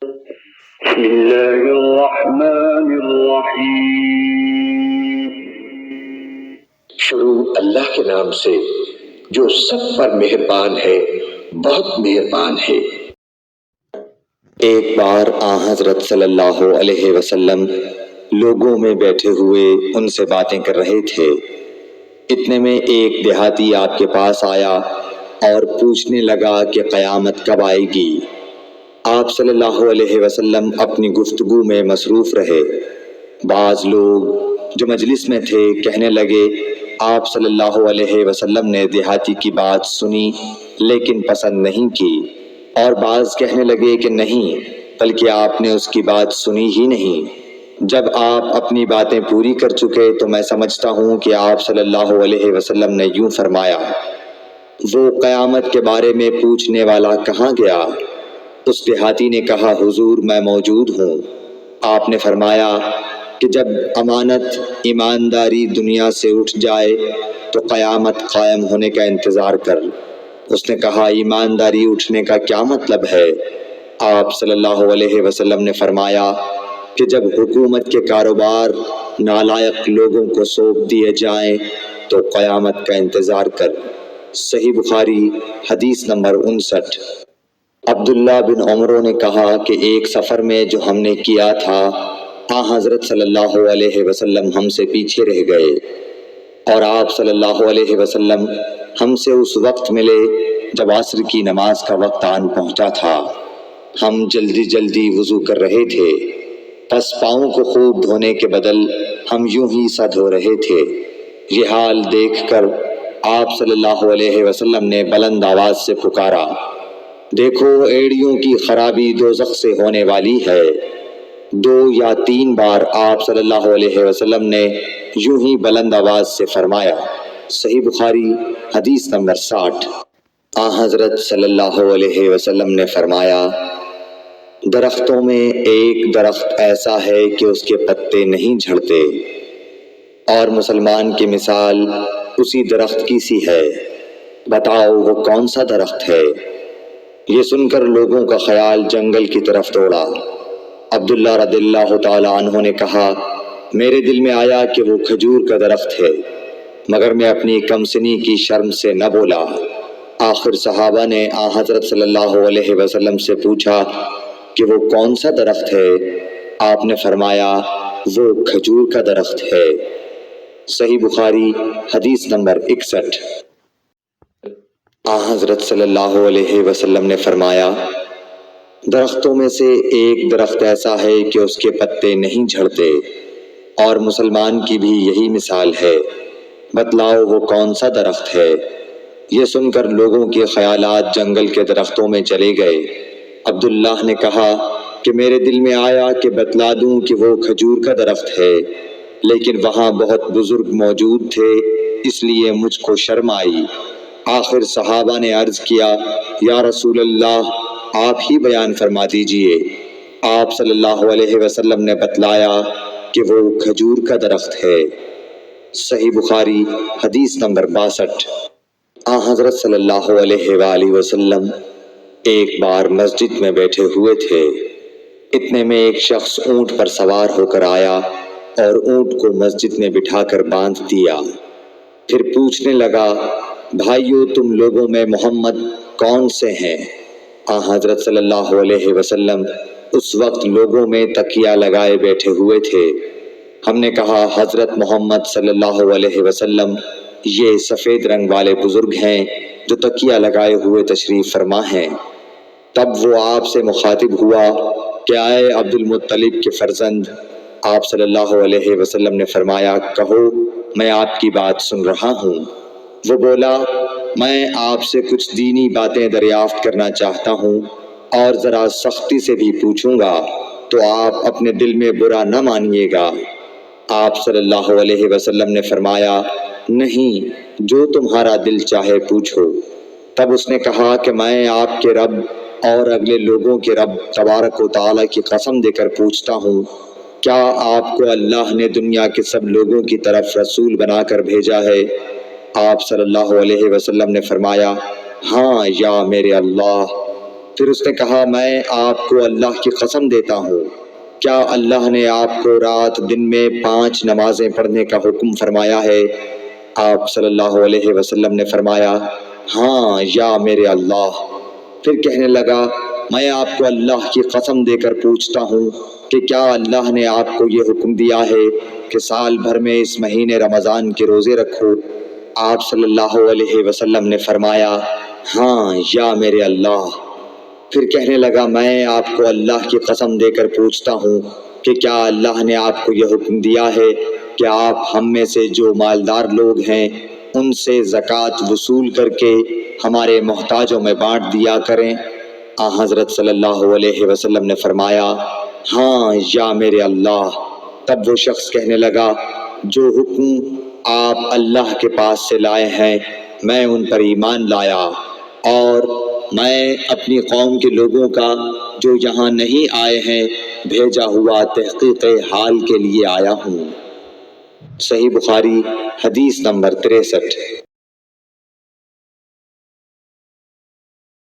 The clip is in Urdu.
بسم اللہ الرحمن الرحیم۔ شروع اللہ کے نام سے جو سب پر مہربان ہے، بہت مہربان ہے۔ ایک بار آن حضرت صلی اللہ علیہ وسلم لوگوں میں بیٹھے ہوئے ان سے باتیں کر رہے تھے۔ اتنے میں ایک دیہاتی آپ کے پاس آیا اور پوچھنے لگا کہ قیامت کب آئے گی؟ آپ صلی اللہ علیہ وسلم اپنی گفتگو میں مصروف رہے۔ بعض لوگ جو مجلس میں تھے کہنے لگے آپ صلی اللہ علیہ وسلم نے دیہاتی کی بات سنی لیکن پسند نہیں کی، اور بعض کہنے لگے کہ نہیں بلکہ آپ نے اس کی بات سنی ہی نہیں۔ جب آپ اپنی باتیں پوری کر چکے تو میں سمجھتا ہوں کہ آپ صلی اللہ علیہ وسلم نے یوں فرمایا، وہ قیامت کے بارے میں پوچھنے والا کہاں گیا؟ اس دیہاتی نے کہا حضور میں موجود ہوں۔ آپ نے فرمایا کہ جب امانت ایمانداری دنیا سے اٹھ جائے تو قیامت قائم ہونے کا انتظار کر۔ اس نے کہا ایمانداری اٹھنے کا کیا مطلب ہے؟ آپ صلی اللہ علیہ وسلم نے فرمایا کہ جب حکومت کے کاروبار نالائق لوگوں کو سونپ دیے جائیں تو قیامت کا انتظار کر۔ صحیح بخاری حدیث نمبر 59۔ عبداللہ بن عمر نے کہا کہ ایک سفر میں جو ہم نے کیا تھا حضرت صلی اللہ علیہ وسلم ہم سے پیچھے رہ گئے اور آپ صلی اللہ علیہ وسلم ہم سے اس وقت ملے جب عصر کی نماز کا وقت آن پہنچا تھا۔ ہم جلدی جلدی وضو کر رہے تھے، پس پاؤں کو خوب دھونے کے بدل ہم یوں ہی سا دھو رہے تھے۔ یہ حال دیکھ کر آپ صلی اللہ علیہ وسلم نے بلند آواز سے پکارا، دیکھو ایڑیوں کی خرابی دوزخ سے ہونے والی ہے۔ 2 یا 3 بار آپ صلی اللہ علیہ وسلم نے یوں ہی بلند آواز سے فرمایا۔ صحیح بخاری حدیث نمبر 60۔ حضرت صلی اللہ علیہ وسلم نے فرمایا، درختوں میں ایک درخت ایسا ہے کہ اس کے پتے نہیں جھڑتے، اور مسلمان کی مثال اسی درخت کی سی ہے، بتاؤ وہ کون سا درخت ہے؟ یہ سن کر لوگوں کا خیال جنگل کی طرف دوڑا۔ عبداللہ رضی اللہ تعالی عنہ نے کہا میرے دل میں آیا کہ وہ کھجور کا درخت ہے، مگر میں اپنی کم سنی کی شرم سے نہ بولا۔ آخر صحابہ نے حضرت صلی اللہ علیہ وسلم سے پوچھا کہ وہ کون سا درخت ہے؟ آپ نے فرمایا وہ کھجور کا درخت ہے۔ صحیح بخاری حدیث نمبر 61۔ حضرت صلی اللہ علیہ وسلم نے فرمایا، درختوں میں سے ایک درخت ایسا ہے کہ اس کے پتے نہیں جھڑتے، اور مسلمان کی بھی یہی مثال ہے، بتلاؤ وہ کون سا درخت ہے؟ یہ سن کر لوگوں کے خیالات جنگل کے درختوں میں چلے گئے۔ عبداللہ نے کہا کہ میرے دل میں آیا کہ بتلا دوں کہ وہ کھجور کا درخت ہے، لیکن وہاں بہت بزرگ موجود تھے اس لیے مجھ کو شرم آئی۔ آخر صحابہ نے عرض کیا یا رسول اللہ آپ ہی بیان فرما دیجئے۔ آپ صلی اللہ علیہ وسلم نے بتلایا کہ وہ کھجور کا درخت ہے۔ صحیح بخاری حدیث نمبر 62۔ حضرت صلی اللہ علیہ وآلہ وسلم ایک بار مسجد میں بیٹھے ہوئے تھے۔ اتنے میں ایک شخص اونٹ پر سوار ہو کر آیا اور اونٹ کو مسجد میں بٹھا کر باندھ دیا۔ پھر پوچھنے لگا بھائیو تم لوگوں میں محمد کون سے ہیں؟ حضرت صلی اللہ علیہ وسلم اس وقت لوگوں میں تکیہ لگائے بیٹھے ہوئے تھے۔ ہم نے کہا حضرت محمد صلی اللہ علیہ وسلم یہ سفید رنگ والے بزرگ ہیں جو تکیہ لگائے ہوئے تشریف فرما ہیں۔ تب وہ آپ سے مخاطب ہوا کہ آئے عبد المطلب کے فرزند۔ آپ صلی اللہ علیہ وسلم نے فرمایا کہو میں آپ کی بات سن رہا ہوں۔ وہ بولا میں آپ سے کچھ دینی باتیں دریافت کرنا چاہتا ہوں اور ذرا سختی سے بھی پوچھوں گا تو آپ اپنے دل میں برا نہ مانیے گا۔ آپ صلی اللہ علیہ وسلم نے فرمایا نہیں، جو تمہارا دل چاہے پوچھو۔ تب اس نے کہا کہ میں آپ کے رب اور اگلے لوگوں کے رب تبارک و تعالیٰ کی قسم دے کر پوچھتا ہوں، کیا آپ کو اللہ نے دنیا کے سب لوگوں کی طرف رسول بنا کر بھیجا ہے؟ آپ صلی اللہ علیہ وسلم نے فرمایا ہاں یا میرے اللہ۔ پھر اس نے کہا میں آپ کو اللہ کی قسم دیتا ہوں، کیا اللہ نے آپ کو رات دن میں 5 نمازیں پڑھنے کا حکم فرمایا ہے؟ آپ صلی اللہ علیہ وسلم نے فرمایا ہاں یا میرے اللہ۔ پھر کہنے لگا میں آپ کو اللہ کی قسم دے کر پوچھتا ہوں کہ کیا اللہ نے آپ کو یہ حکم دیا ہے کہ سال بھر میں اس مہینے رمضان کے روزے رکھو؟ آپ صلی اللہ علیہ وسلم نے فرمایا ہاں یا میرے اللہ۔ پھر کہنے لگا میں آپ کو اللہ کی قسم دے کر پوچھتا ہوں کہ کیا اللہ نے آپ کو یہ حکم دیا ہے کہ آپ ہم میں سے جو مالدار لوگ ہیں ان سے زکوٰۃ وصول کر کے ہمارے محتاجوں میں بانٹ دیا کریں؟ حضرت صلی اللہ علیہ وسلم نے فرمایا ہاں یا میرے اللہ۔ تب وہ شخص کہنے لگا جو حکم آپ اللہ کے پاس سے لائے ہیں میں ان پر ایمان لایا، اور میں اپنی قوم کے لوگوں کا جو یہاں نہیں آئے ہیں بھیجا ہوا تحقیق حال کے لیے آیا ہوں۔ صحیح بخاری حدیث نمبر 63۔